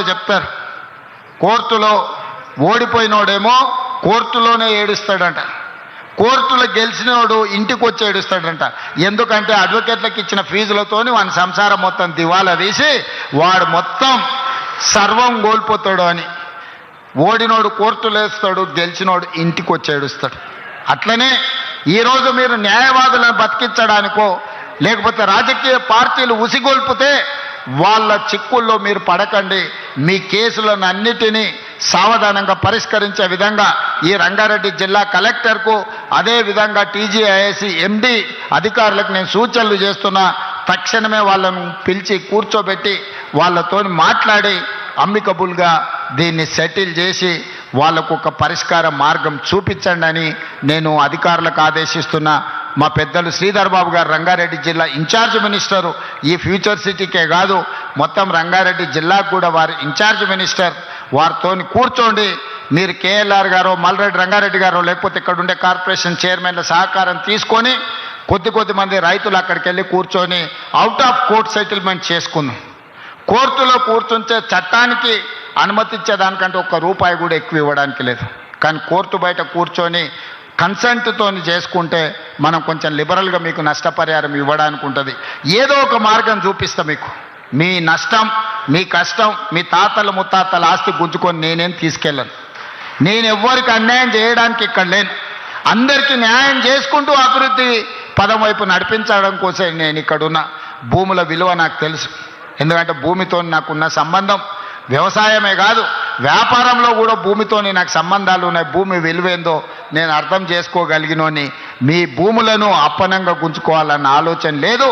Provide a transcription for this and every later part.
చెప్పారు. కోర్టులో ఓడిపోయినోడేమో కోర్టులోనే ఏడుస్తాడంట, కోర్టులో గెలిచినోడు ఇంటికి వచ్చి ఏడుస్తాడంట. ఎందుకంటే అడ్వకేట్లకు ఇచ్చిన ఫీజులతోని వాని సంసారం మొత్తం దివాలా తీసి వాడు మొత్తం సర్వం కోల్పోతాడు అని. ఓడినోడు కోర్టులో వేస్తాడు, గెలిచినోడు ఇంటికి వచ్చి ఏడుస్తాడు. అట్లనే ఈరోజు మీరు న్యాయవాదులను బతికించడానికో లేకపోతే రాజకీయ పార్టీలు ఉసిగొల్పితే వాళ్ళ చిక్కుల్లో మీరు పడకండి. మీ కేసులను అన్నిటినీ సావధానంగా పరిష్కరించే విధంగా ఈ రంగారెడ్డి జిల్లా కలెక్టర్కు అదేవిధంగా టీజీఐఏసీ ఎండి అధికారులకు నేను సూచనలు చేస్తున్నా. తక్షణమే వాళ్ళను పిలిచి కూర్చోబెట్టి వాళ్ళతో మాట్లాడి అమ్మికబుల్గా దీన్ని సెటిల్ చేసి వాళ్ళకు ఒక పరిష్కార మార్గం చూపించండి అని నేను అధికారులకు ఆదేశిస్తున్నా. మా పెద్దలు శ్రీధర్ బాబు గారు రంగారెడ్డి జిల్లా ఇన్ఛార్జ్ మినిస్టరు, ఈ ఫ్యూచర్ సిటీకే కాదు మొత్తం రంగారెడ్డి జిల్లాకు కూడా వారు ఇన్ఛార్జ్ మినిస్టర్. వారితో కూర్చోండి. మీరు కేఎల్ఆర్ గారో మల్రెడ్డి రంగారెడ్డి గారో లేకపోతే ఇక్కడ ఉండే కార్పొరేషన్ చైర్మన్ల సహకారం తీసుకొని కొద్ది మంది రైతులు అక్కడికి వెళ్ళి కూర్చొని అవుట్ ఆఫ్ కోర్ట్ సెటిల్మెంట్ చేసుకుందాం. కోర్టులో కూర్చుంటే చట్టానికి అనుమతించేదానికంటే ₹1 కూడా ఎక్కువ ఇవ్వడానికి లేదు. కానీ కోర్టు బయట కూర్చొని కన్సెంట్తో చేసుకుంటే మనం కొంచెం లిబరల్గా మీకు నష్టపరిహారం ఇవ్వడానికి ఉంటుంది. ఏదో ఒక మార్గం చూపిస్తా మీకు. మీ నష్టం, మీ కష్టం, మీ తాతల ముత్తాతల ఆస్తి గుంజుకొని నేనేం తీసుకెళ్ళను. నేను ఎవ్వరికి అన్యాయం చేయడానికి ఇక్కడ లేను. అందరికీ న్యాయం చేసుకుంటూ అభివృద్ధి పదం వైపు నడిపించడం కోసం నేను ఇక్కడున్న. భూముల విలువ నాకు తెలుసు. ఎందుకంటే భూమితో నాకున్న సంబంధం వ్యవసాయమే కాదు, వ్యాపారంలో కూడా భూమితోని నాకు సంబంధాలు ఉన్నాయి. భూమి విలువేందో నేను అర్థం చేసుకోగలిగినోని. మీ భూములను అప్పనంగా గుంజుకోవాలన్న ఆలోచన లేదు.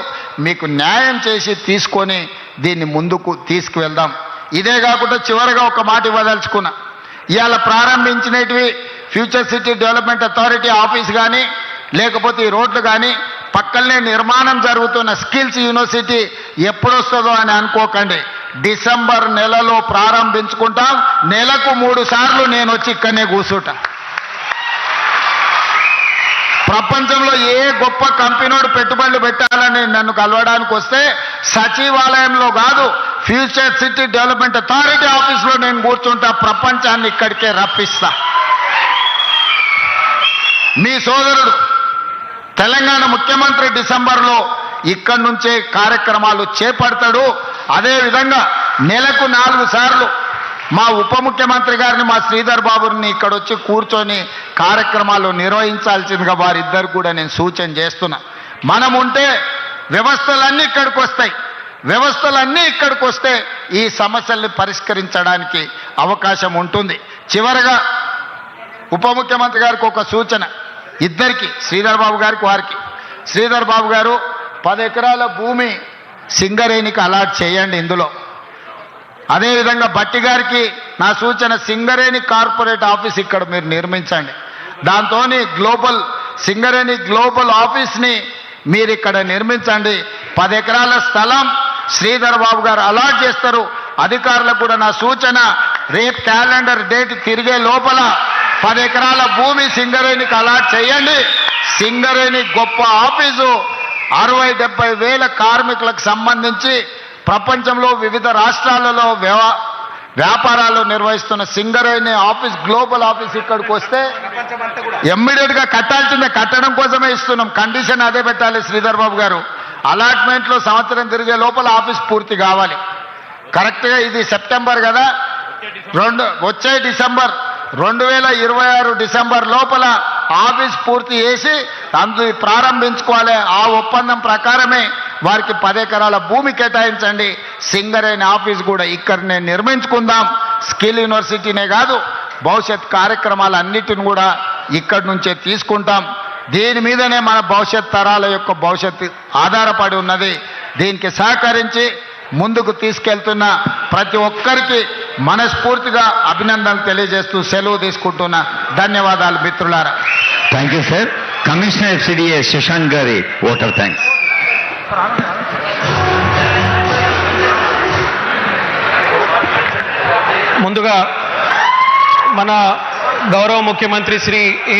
మీకు న్యాయం చేసి తీసుకొని దీన్ని ముందుకు తీసుకువెళ్దాం. ఇదే కాకుండా చివరిగా ఒక మాట ఇవ్వదలుచుకున్నా. ఇవాళ ప్రారంభించినవి future city development authority office కానీ లేకపోతే ఈ రోడ్లు కానీ పక్కనే నిర్మాణం జరుగుతున్న స్కిల్స్ యూనివర్సిటీ ఎప్పుడొస్తుందో అని అనుకోకండి. డిసెంబర్ నెలలో ప్రారంభించుకుంటాం. నెలకు 3 సార్లు నేను వచ్చి ఇక్కడనే కూర్చుంటా. ప్రపంచంలో ఏ గొప్ప కంపెనీడు పెట్టుబడులు పెట్టాలని నన్ను కలవడానికి వస్తే సచివాలయంలో కాదు, ఫ్యూచర్ సిటీ డెవలప్మెంట్ అథారిటీ ఆఫీస్లో నేను కూర్చుంటా. ప్రపంచాన్ని ఇక్కడికే రప్పిస్తా. మీ సోదరుడు తెలంగాణ ముఖ్యమంత్రి డిసెంబర్లో ఇక్కడి నుంచే కార్యక్రమాలు చేపడతాడు. అదేవిధంగా నెలకు 4 సార్లు మా ఉప ముఖ్యమంత్రి గారిని, మా శ్రీధర్ బాబుని ఇక్కడ వచ్చి కూర్చొని కార్యక్రమాలు నిర్వహించాల్సిందిగా వారిద్దరు కూడా నేను సూచన చేస్తున్నా. మనం ఉంటే వ్యవస్థలన్నీ ఇక్కడికి వస్తాయి. వ్యవస్థలన్నీ ఇక్కడికి వస్తే ఈ సమస్యల్ని పరిష్కరించడానికి అవకాశం ఉంటుంది. చివరగా ఉప ముఖ్యమంత్రి గారికి ఒక సూచన, ఇద్దరికి, శ్రీధర్ బాబు గారికి వారికి. శ్రీధర్ బాబు గారు 10 ఎకరాల భూమి సింగరేణికి అలాట్ చేయండి ఇందులో. అదేవిధంగా బట్టి గారికి నా సూచన, సింగరేణి కార్పొరేట్ ఆఫీస్ ఇక్కడ మీరు నిర్మించండి. దాంతో సింగరేణి గ్లోబల్ ఆఫీస్ని మీరు ఇక్కడ నిర్మించండి. 10 ఎకరాల స్థలం శ్రీధర్ బాబు గారు అలాట్ చేస్తారు. అధికారులకు కూడా నా సూచన, రేపు క్యాలెండర్ డేట్ తిరిగే లోపల 10 ఎకరాల భూమి సింగరేణికి అలాట్ చేయండి. సింగరేణి గొప్ప ఆఫీసు 60-70 వేల కార్మికులకు సంబంధించి ప్రపంచంలో వివిధ రాష్ట్రాలలో వ్యాపారాలు నిర్వహిస్తున్న సింగరేణి ఆఫీస్, గ్లోబల్ ఆఫీస్ ఇక్కడికి వస్తే ఇమ్మీడియట్గా కట్టాల్సిందే. కట్టడం కోసమే ఇస్తున్నాం. కండిషన్ అదే పెట్టాలి శ్రీధర్ బాబు గారు. అలాట్మెంట్లో సంవత్సరం తిరిగే లోపల ఆఫీస్ పూర్తి కావాలి. కరెక్ట్గా ఇది సెప్టెంబర్ కదా, వచ్చే డిసెంబర్ 2026 డిసెంబర్ లోపల ఆఫీస్ పూర్తి చేసి అందులో ప్రారంభించుకోవాలి. ఆ ఒప్పందం ప్రకారమే వారికి 10 ఎకరాల భూమి కేటాయించండి. సింగరేణి ఆఫీస్ కూడా ఇక్కడనే నిర్మించుకుందాం. స్కిల్ యూనివర్సిటీనే కాదు, భవిష్యత్ కార్యక్రమాలన్నిటిని కూడా ఇక్కడి నుంచే తీసుకుంటాం. దీని మీదనే మన భవిష్యత్ తరాల యొక్క భవిష్యత్తు ఆధారపడి ఉన్నది. దీనికి సహకరించి ముందుకు తీసుకెళ్తున్న ప్రతి ఒక్కరికి మనస్ఫూర్తిగా అభినందనలు తెలియజేస్తూ సెలవు తీసుకుంటున్నా. ధన్యవాదాలు మిత్రులారా. Thank you sir. Commissioner FCDA Shashank గారి ఓటర్ థ్యాంక్స్. ముందుగా మన గౌరవ ముఖ్యమంత్రి శ్రీ ఏ